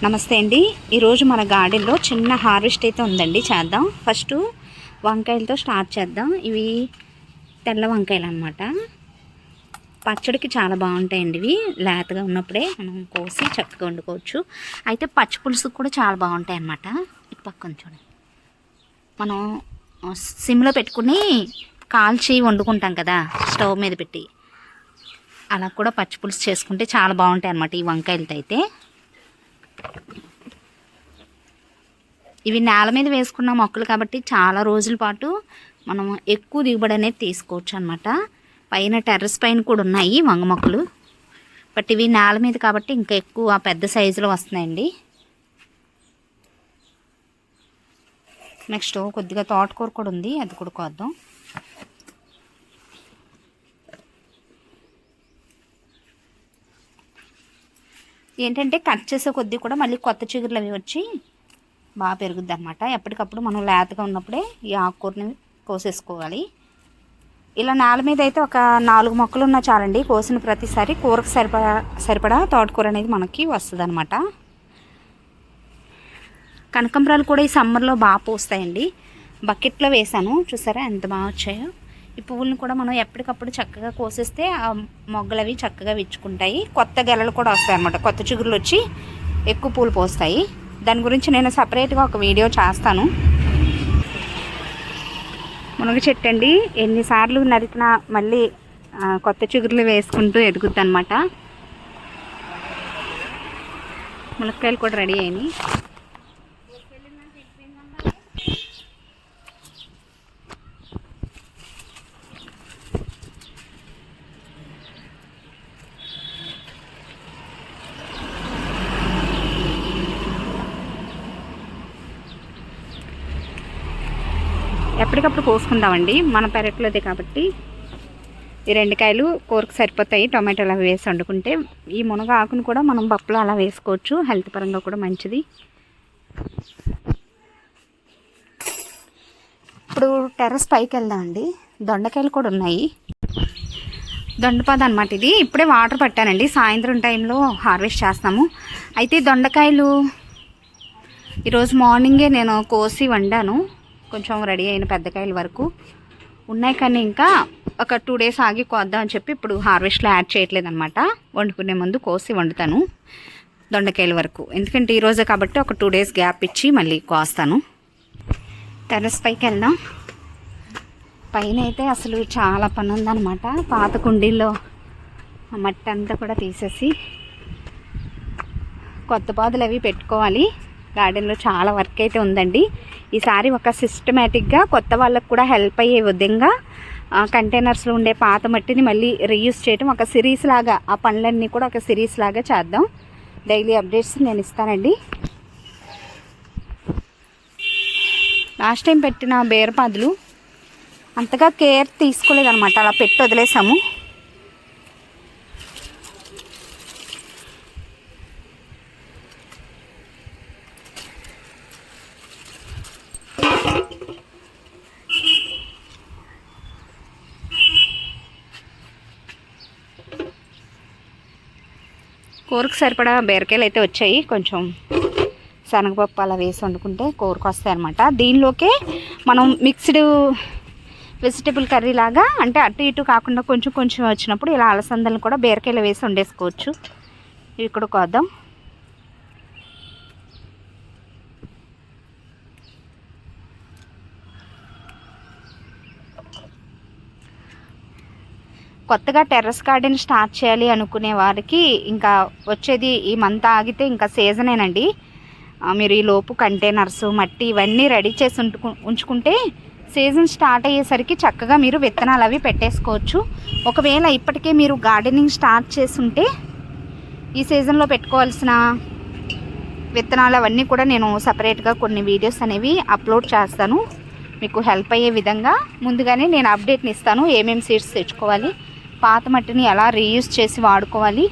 నమస్తే అండి. ఈరోజు మన గార్డెన్లో చిన్న హార్వెస్ట్ అయితే ఉందండి, చేద్దాం. ఫస్ట్ వంకాయలతో స్టార్ట్ చేద్దాం. ఇవి తెల్ల వంకాయలు అన్నమాట. పచ్చడికి చాలా బాగుంటాయండి. ఇవి లేతగా ఉన్నప్పుడే మనం కోసి చక్కగా వండుకోవచ్చు. అయితే పచ్చి పులుసుకు కూడా చాలా బాగుంటాయి అన్నమాట. ఇటు పక్కన చూడండి, మనం సిమ్లో పెట్టుకుని కాల్చి వండుకుంటాం కదా, స్టవ్ మీద పెట్టి. అలా కూడా పచ్చి పులుసు చేసుకుంటే చాలా బాగుంటాయి అన్నమాట ఈ వంకాయలతో. అయితే ఇవి నేల మీద వేసుకున్న మొక్కలు కాబట్టి చాలా రోజుల పాటు మనం ఎక్కువ దిగుబడి అనేది తీసుకోవచ్చు అన్నమాట. పైన టెర్రస్ పైన కూడా ఉన్నాయి వంగ మొక్కలు, బట్ ఇవి నేల మీద కాబట్టి ఇంకా ఎక్కువ పెద్ద సైజులో వస్తున్నాయండి. నెక్స్ట్ కొద్దిగా తోటకూర కూడా ఉంది, అది కూడా కోద్దాం. ఏంటంటే కట్ చేసే కొద్దీ కూడా మళ్ళీ కొత్త చిగురులు అవి వచ్చి బాగా పెరుగుద్ది అనమాట. ఎప్పటికప్పుడు మనం లేతగా ఉన్నప్పుడే ఈ ఆకుకూరని కోసేసుకోవాలి. ఇలా నేల మీద అయితే ఒక 4 మొక్కలు ఉన్నా చాలండి. కోసిన ప్రతిసారి కూరకు సరిపడా తోటకూర అనేది మనకి వస్తుంది అనమాట. కనకాంబరాలు కూడా ఈ సమ్మర్లో బాగా పూస్తాయండి. బకెట్లో వేసాను, చూసారా ఎంత బాగా వచ్చాయో. ఈ పువ్వులను కూడా మనం ఎప్పటికప్పుడు చక్కగా కోసేస్తే ఆ మొగ్గలు అవి చక్కగా విచ్చుకుంటాయి. కొత్త గెలలు కూడా వస్తాయి అన్నమాట, కొత్త చిగురులు వచ్చి ఎక్కువ పూలు పోస్తాయి. దాని గురించి నేను సపరేట్గా ఒక వీడియో చేస్తాను. మునగ చెట్టు అండి, ఎన్నిసార్లు నరికినా మళ్ళీ కొత్త చిగురులు వేసుకుంటూ ఎదుగుద్ది అనమాట. మునక్కాయలు కూడా రెడీ అయినాయి. ఎప్పటికప్పుడు కోసుకుందామండి, మన పెరట్లోదే కాబట్టి. ఈ 2 కాయలు కూరకు సరిపోతాయి, టొమాటోలు అవి వేసి వండుకుంటే. ఈ మునగ ఆకును కూడా మనం పప్పులో అలా వేసుకోవచ్చు, హెల్త్ పరంగా కూడా మంచిది. ఇప్పుడు టెర్రస్ పైకి వెళ్దామండి. దొండకాయలు కూడా ఉన్నాయి. దొండపాద అనమాట ఇది. ఇప్పుడే వాటర్ పట్టానండి, సాయంత్రం టైంలో హార్వెస్ట్ చేస్తాము. అయితే దొండకాయలు ఈరోజు మార్నింగే నేను కోసి వండాను. కొంచెం రెడీ అయిన పెద్దకాయల వరకు ఉన్నాయి, కానీ ఇంకా ఒక 2 డేస్ ఆగి కోద్దాం అని చెప్పి ఇప్పుడు హార్వెస్ట్లో యాడ్ చేయట్లేదు అనమాట. వండుకునే ముందు కోసి వండుతాను దొండకాయల వరకు, ఎందుకంటే ఈరోజే కాబట్టి ఒక 2 డేస్ గ్యాప్ ఇచ్చి మళ్ళీ కోస్తాను. టెర్రస్ పైకి వెళ్దాం. పైన అయితే అసలు చాలా పని ఉందన్నమాట. పాత కుండీల్లో మట్టి అంతా కూడా తీసేసి కొత్త పాదులు అవి పెట్టుకోవాలి. గార్డెన్లో చాలా వర్క్ అయితే ఉందండి. ఈసారి ఒక సిస్టమేటిక్గా కొత్త వాళ్ళకు కూడా హెల్ప్ అయ్యే విధంగా కంటైనర్స్లో ఉండే పాత మట్టిని మళ్ళీ రీయూజ్ చేయడం ఒక సిరీస్ లాగా, ఆ పనులన్నీ కూడా ఒక సిరీస్ లాగా చేద్దాం. డైలీ అప్డేట్స్ నేను ఇస్తానండి. లాస్ట్ టైం పెట్టిన బీరపాదులు అంతగా కేర్ తీసుకోలేదన్నమాట, అలా పెట్టి వదిలేసాము. కూరకు సరిపడా బీరకాయలు అయితే వచ్చాయి. కొంచెం శనగపప్పు అలా వేసి వండుకుంటే కూరకు వస్తాయి అన్నమాట. దీనిలోకే మనం మిక్స్డ్ వెజిటబుల్ కర్రీ లాగా, అంటే అటు ఇటు కాకుండా కొంచెం కొంచెం వచ్చినప్పుడు ఇలా అలసందలను కూడా బీరకాయలు వేసి వండేసుకోవచ్చు. ఇవి కూడా కోద్దాం. కొత్తగా టెర్రస్ గార్డెన్ స్టార్ట్ చేయాలి అనుకునే వారికి ఇంకా వచ్చేది ఈ మంత్ ఆగితే ఇంకా సీజనేనండి. మీరు ఈ లోపు కంటైనర్స్, మట్టి ఇవన్నీ రెడీ చేసి ఉంచుకుంటే సీజన్ స్టార్ట్ అయ్యేసరికి చక్కగా మీరు విత్తనాలు అవి పెట్టేసుకోవచ్చు. ఒకవేళ ఇప్పటికే మీరు గార్డెనింగ్ స్టార్ట్ చేస్తుంటే ఈ సీజన్లో పెట్టుకోవాల్సిన విత్తనాలు అవన్నీ కూడా నేను సపరేట్గా కొన్ని వీడియోస్ అనేవి అప్లోడ్ చేస్తాను. మీకు హెల్ప్ అయ్యే విధంగా ముందుగానే నేను అప్డేట్ని ఇస్తాను. ఏమేమి సీడ్స్ తెచ్చుకోవాలి, పాత మట్టిని ఎలా రీయూజ్ చేసి వాడుకోవాలి,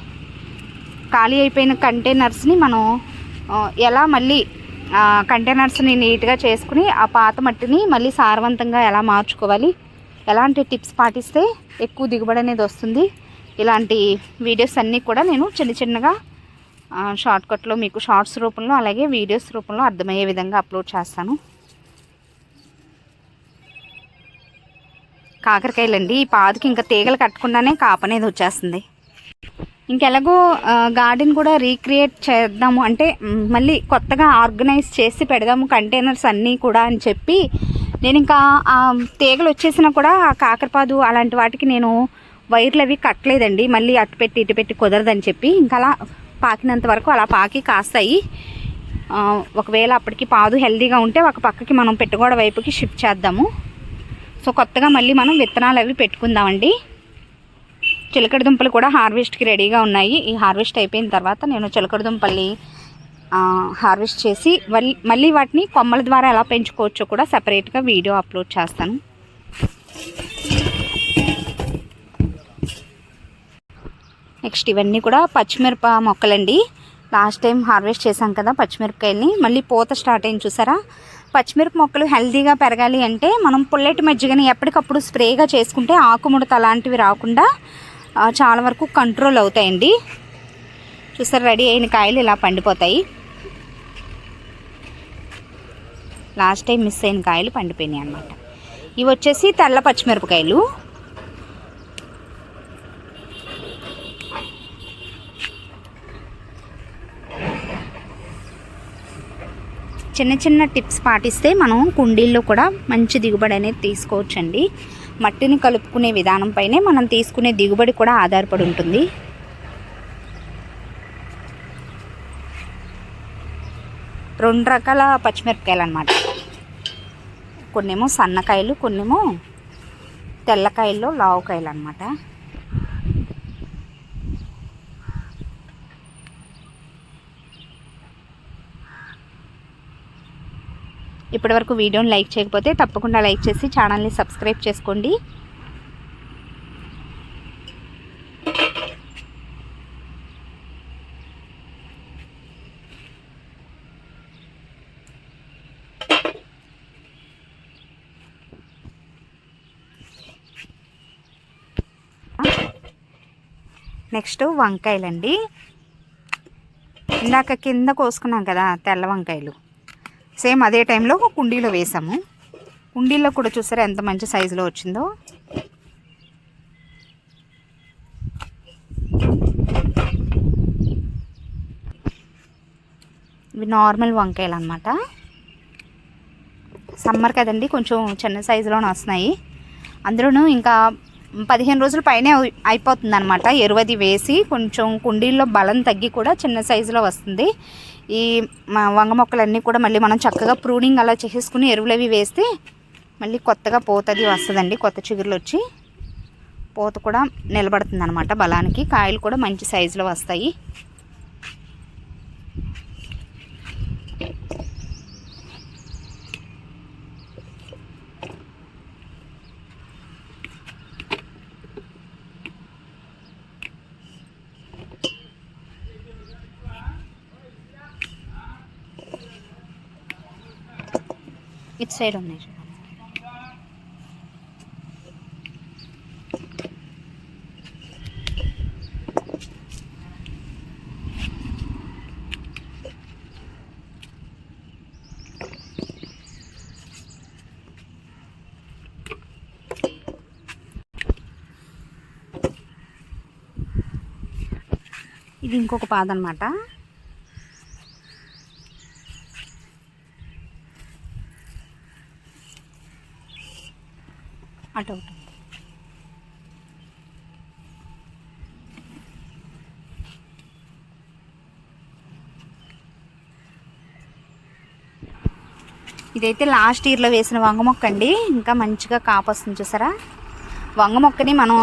ఖాళీ అయిపోయిన కంటైనర్స్ని మనం ఎలా మళ్ళీ కంటైనర్స్ని నీట్గా చేసుకుని ఆ పాత మట్టిని మళ్ళీ సారవంతంగా ఎలా మార్చుకోవాలి, ఎలాంటి టిప్స్ పాటిస్తే ఎక్కువ దిగుబడి అనేది వస్తుంది, ఇలాంటి వీడియోస్ అన్నీ కూడా నేను చిన్నగా షార్ట్కట్లో మీకు షార్ట్స్ రూపంలో అలాగే వీడియోస్ రూపంలో అర్థమయ్యే విధంగా అప్లోడ్ చేస్తాను. కాకరకాయలండి, ఈ పాదుకి ఇంకా తీగలు కట్టకుండానే కాపనేది వచ్చేస్తుంది. ఇంకెలాగో గార్డెన్ కూడా రీక్రియేట్ చేద్దాము అంటే మళ్ళీ కొత్తగా ఆర్గనైజ్ చేసి పెడదాము కంటైనర్స్ అన్నీ కూడా అని చెప్పి నేను ఇంకా తీగలు వచ్చేసినా కూడా కాకరపాదు అలాంటి వాటికి నేను వైర్లు అవి కట్టలేదండి. మళ్ళీ అటు పెట్టి ఇటు పెట్టి కుదరదని చెప్పి ఇంకా అలా పాకినంత వరకు అలా పాకి కాస్తాయి. ఒకవేళ అప్పటికి పాదు హెల్దీగా ఉంటే ఒక పక్కకి మనం పెట్టుకోవడం వైపుకి షిఫ్ట్ చేద్దాము. సో కొత్తగా మళ్ళీ మనం విత్తనాలు అవి పెట్టుకుందామండి. చిలకడ దుంపలు కూడా హార్వెస్ట్కి రెడీగా ఉన్నాయి. ఈ హార్వెస్ట్ అయిపోయిన తర్వాత నేను చిలకడ దుంపల్ని హార్వెస్ట్ చేసి మళ్ళీ వాటిని కొమ్మల ద్వారా ఎలా పెంచుకోవచ్చో కూడా సపరేట్గా వీడియో అప్లోడ్ చేస్తాను. నెక్స్ట్ ఇవన్నీ కూడా పచ్చిమిరప మొక్కలండి. లాస్ట్ టైం హార్వెస్ట్ చేశాం కదా పచ్చిమిరపకాయలని, మళ్ళీ పూత స్టార్ట్ అయింది చూసారా. పచ్చిమిరప మొక్కలు హెల్తీగా పెరగాలి అంటే మనం పుల్లటి మజ్జిగని ఎప్పటికప్పుడు స్ప్రేగా చేసుకుంటే ఆకుముడత అలాంటివి రాకుండా చాలా వరకు కంట్రోల్ అవుతాయండి. చూసారు, రెడీ అయిన కాయలు ఇలా పండిపోతాయి. లాస్ట్ టైం మిస్ అయిన కాయలు పండిపోయినాయి అన్నమాట. ఇవి వచ్చేసి తెల్ల పచ్చిమిరపకాయలు. చిన్న చిన్న టిప్స్ పాటిస్తే మనం కుండీల్లో కూడా మంచి దిగుబడి అనేది తీసుకోవచ్చండి. మట్టిని కలుపుకునే విధానం పైనే మనం తీసుకునే దిగుబడి కూడా ఆధారపడి ఉంటుంది. రెండు రకాల పచ్చిమిరపకాయలు అన్నమాట. కొన్నేమో సన్నకాయలు, కొన్నేమో తెల్లకాయల్లో లావుకాయలు అన్నమాట. ఇప్పటివరకు వీడియోని లైక్ చేయకపోతే తప్పకుండా లైక్ చేసి ఛానల్ని సబ్స్క్రైబ్ చేసుకోండి. నెక్స్ట్ వంకాయలండి. ఇందాక కింద కోసుకున్నాం కదా తెల్ల వంకాయలు, సేమ్ అదే టైంలో కుండీలో వేసాము. కుండీలో కూడా చూసారా ఎంత మంచి సైజులో వచ్చిందో. ఇవి నార్మల్ వంకాయలు అన్నమాట. సమ్మర్ కదండి, కొంచెం చిన్న సైజులోనే వస్తున్నాయి. అందులోనూ ఇంకా 15 రోజుల పైనే అయిపోతుంది అనమాట. ఎరువది వేసి కొంచెం కుండీల్లో బలం తగ్గి కూడా చిన్న సైజులో వస్తుంది. ఈ వంగ మొక్కలన్నీ కూడా మళ్ళీ మనం చక్కగా ప్రూనింగ్ అలా చేసుకుని ఎరువులు అవి వేస్తే మళ్ళీ కొత్తగా పోతది వస్తుందండి. కొత్త చిగురులు వచ్చి పూత కూడా నిలబడుతుంది అనమాట బలానికి. కాయలు కూడా మంచి సైజులో వస్తాయి. ఇటు సైడ్ ఉన్నాయి చూడండి. ఇది ఇంకొక పాద అన్నమాట. అటు ఒకటి ఇదైతే లాస్ట్ ఇయర్లో వేసిన వంగ మొక్క అండి. ఇంకా మంచిగా కాపు వస్తుంది చూసారా. వంగ మొక్కని మనం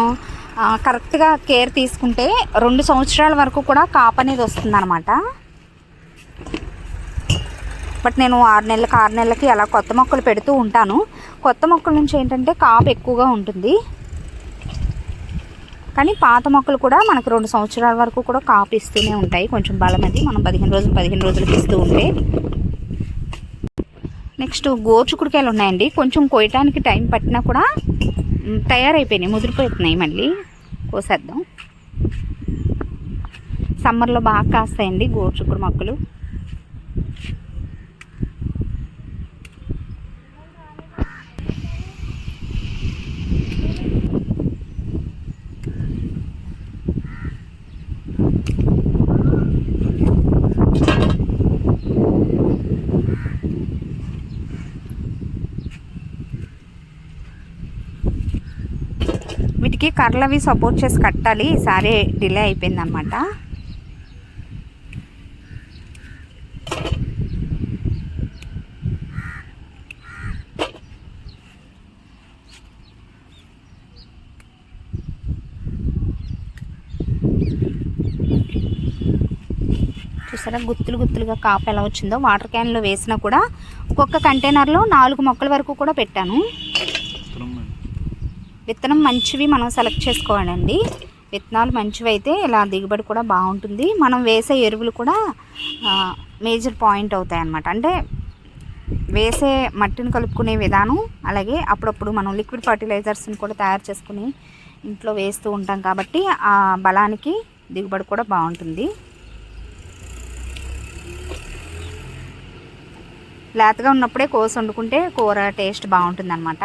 కరెక్ట్గా కేర్ తీసుకుంటే 2 సంవత్సరాల వరకు కూడా కాపు అనేది వస్తుంది అనమాట. బట్ నేను 6 నెలలకి అలా కొత్త మొక్కలు పెడుతూ ఉంటాను. కొత్త మొక్కల నుంచి ఏంటంటే కాపు ఎక్కువగా ఉంటుంది. కానీ పాత మొక్కలు కూడా మనకు 2 సంవత్సరాల వరకు కూడా కాపు ఇస్తూనే ఉంటాయి. కొంచెం బలం అది మనం 15 రోజులకి ఇస్తూ ఉంటే. నెక్స్ట్ గోరుచిక్కుడుకాయలు ఉన్నాయండి. కొంచెం కోయటానికి టైం పట్టినా కూడా తయారైపోయినాయి, ముదిరిపోతున్నాయి. మళ్ళీ కోసేద్దాం. సమ్మర్లో బాగా కాస్తాయండి గోరుచిక్కుడు మొక్కలు. వీటికి కర్రలవి సపోర్ట్ చేసి కట్టాలి, ఈసారి డిలే అయిపోయింది అనమాట. చూసారా గుత్తులు గుత్తులుగా కాపు ఎలా వచ్చిందో. వాటర్ క్యాన్లో వేసినా కూడా ఒక్కొక్క కంటైనర్లో 4 మొక్కల వరకు కూడా పెట్టాను. విత్తనం మంచివి మనం సెలెక్ట్ చేసుకోవాలండి. విత్తనాలు మంచివి అయితే ఇలా దిగుబడి కూడా బాగుంటుంది. మనం వేసే ఎరువులు కూడా మేజర్ పాయింట్ అవుతాయి అన్నమాట. అంటే వేసే మట్టిని కలుపుకునే విధానం, అలాగే అప్పుడప్పుడు మనం లిక్విడ్ ఫర్టిలైజర్స్ని కూడా తయారు చేసుకుని ఇంట్లో వేస్తూ ఉంటాం కాబట్టి ఆ బలానికి దిగుబడి కూడా బాగుంటుంది. లేతగా ఉన్నప్పుడే కోసి వండుకుంటే కూర టేస్ట్ బాగుంటుంది అన్నమాట.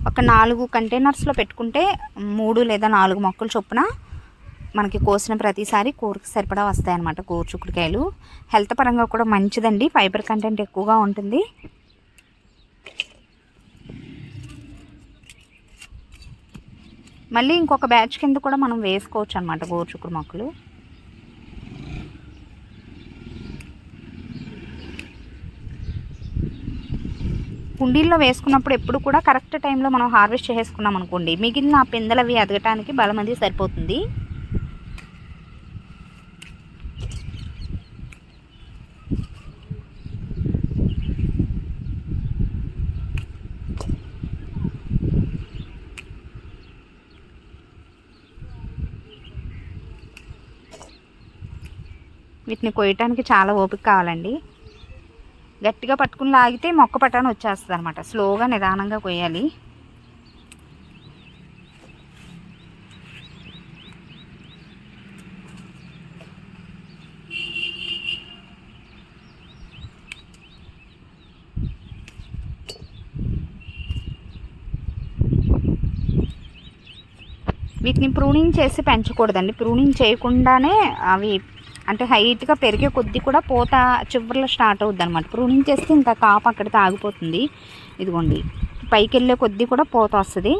ఒక 4 కంటైనర్స్లో పెట్టుకుంటే 3 లేదా 4 మొక్కలు చొప్పున మనకి కోసిన ప్రతిసారి కూరకి సరిపడా వస్తాయన్నమాట గోరుచిక్కుడుకాయలు. హెల్త్ పరంగా కూడా మంచిదండి, ఫైబర్ కంటెంట్ ఎక్కువగా ఉంటుంది. మళ్ళీ ఇంకొక బ్యాచ్ కింద కూడా మనం వేసుకోవచ్చు అన్నమాట గోరుచిక్కుడు మొక్కలు. కుండీల్లో వేసుకున్నప్పుడు ఎప్పుడు కూడా కరెక్ట్ టైంలో మనం హార్వెస్ట్ చేసుకున్నాం అనుకోండి, మిగిలిన ఆ పిందెలు అవి ఎదగటానికి బలం అది సరిపోతుంది. వీటిని కొయ్యటానికి చాలా ఓపిక కావాలండి. గట్టిగా పట్టుకుని లాగితే మొక్క పట్టాను వచ్చేస్తుంది అనమాట. స్లోగా నిదానంగా కొయ్యాలి. వీటిని ప్రూనింగ్ చేసి పెంచకూడదండి. ప్రూనింగ్ చేయకుండానే అవి అంటే హైట్గా పెరిగే కొద్దీ కూడా పూత చివరిలో స్టార్ట్ అవుద్ది అనమాట. ప్రూనింగ్ చేస్తే ఇంకా కాపు అక్కడితో ఆగిపోతుంది. ఇదిగోండి పైకి వెళ్ళే కొద్దీ కూడా పూత వస్తుంది.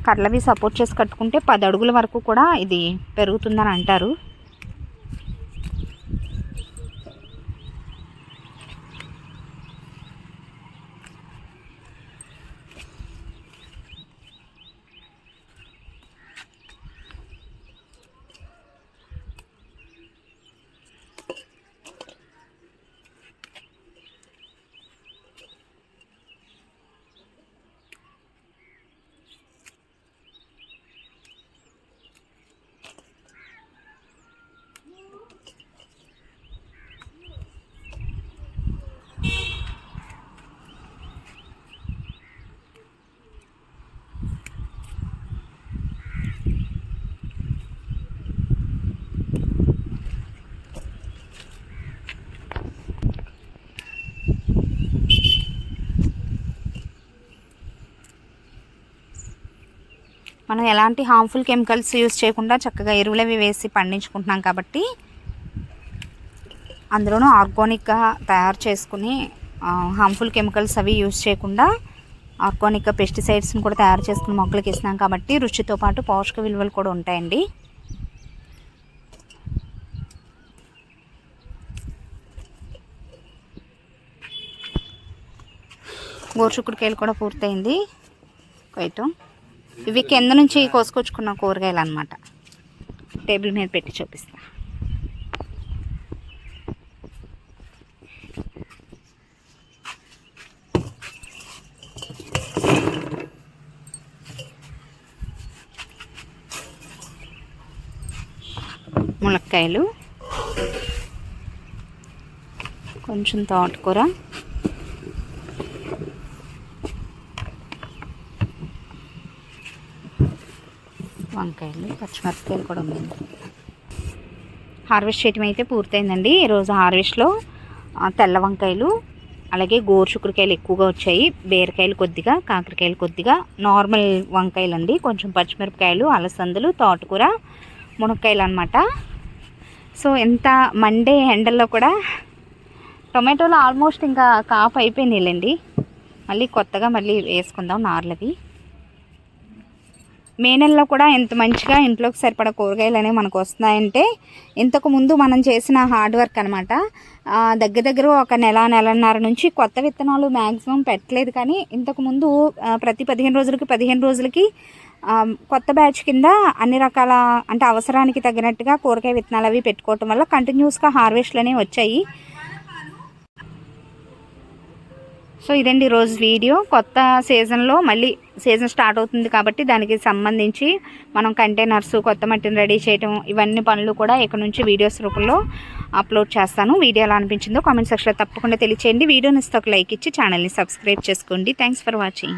కర్రలవి సపోర్ట్ చేసి కట్టుకుంటే 10 అడుగుల వరకు కూడా ఇది పెరుగుతుందని అంటారు. మనం ఎలాంటి హార్మ్ఫుల్ కెమికల్స్ యూస్ చేయకుండా చక్కగా ఎరువులవి వేసి పండించుకుంటున్నాం కాబట్టి, అందులోనూ ఆర్గానిక్గా తయారు చేసుకుని హార్మ్ఫుల్ కెమికల్స్ అవి యూస్ చేయకుండా ఆర్గానిక్గా పెస్టిసైడ్స్ని కూడా తయారు చేసుకుని మొక్కలకి ఇస్తున్నాం కాబట్టి రుచితో పాటు పోషక విలువలు కూడా ఉంటాయండి. గోరుచిక్కుడుకాయలు కూడా పూర్తయింది కొయ్యటం. ఇవి కింద నుంచి కోసుకొచ్చుకున్న కూరగాయలు అన్నమాట. టేబుల్ మీద పెట్టి చూపిస్తా. ములక్కాయలు, కొంచెం తోటకూర, వంకాయలు, పచ్చిమిరపకాయలు కూడా ఉన్నాయి. హార్వెస్ట్ చేయటం అయితే పూర్తయిందండి. ఈరోజు హార్వెస్ట్లో తెల్ల వంకాయలు అలాగే గోరుచిక్కుడుకాయలు ఎక్కువగా వచ్చాయి. బీరకాయలు కొద్దిగా, కాకరకాయలు కొద్దిగా, నార్మల్ వంకాయలు అండి, కొంచెం పచ్చిమిరపకాయలు, అలసందలు, తోటకూర, మునక్కాయలు అన్నమాట. సో ఎంత మండే ఎండల్లో కూడా టొమాటోలు ఆల్మోస్ట్ ఇంకా కాపు అయిపోయినాయిలేండి. మళ్ళీ కొత్తగా మళ్ళీ వేసుకుందాం నార్లవి. మే నెలలో కూడా ఎంత మంచిగా ఇంట్లోకి సరిపడా కూరగాయలు అనేవి మనకు వస్తున్నాయంటే ఇంతకుముందు మనం చేసిన హార్డ్ వర్క్ అనమాట. దగ్గర ఒక నెలన్నర నుంచి కొత్త విత్తనాలు మ్యాక్సిమం పెట్టలేదు. కానీ ఇంతకుముందు ప్రతి 15 రోజులకి కొత్త బ్యాచ్ కింద అన్ని రకాల అంటే అవసరానికి తగినట్టుగా కూరగాయ విత్తనాలు అవి పెట్టుకోవటం వల్ల కంటిన్యూస్గా హార్వెస్ట్లు అనేవి వచ్చాయి. సో ఇదండి ఈరోజు వీడియో. కొత్త సీజన్లో మళ్ళీ సీజన్ స్టార్ట్ అవుతుంది కాబట్టి దానికి సంబంధించి మనం కంటైనర్స్, కొత్త మట్టిని రెడీ చేయడం, ఇవన్నీ పనులు కూడా ఇక్కడ నుంచి వీడియోస్ రూపంలో అప్లోడ్ చేస్తాను. వీడియో ఎలా అనిపించిందో కామెంట్ సెక్షన్లో తప్పకుండా తెలియచేయండి. వీడియోని ఇస్తే ఒక లైక్ ఇచ్చి ఛానల్ని సబ్స్క్రైబ్ చేసుకోండి. Thanks for watching.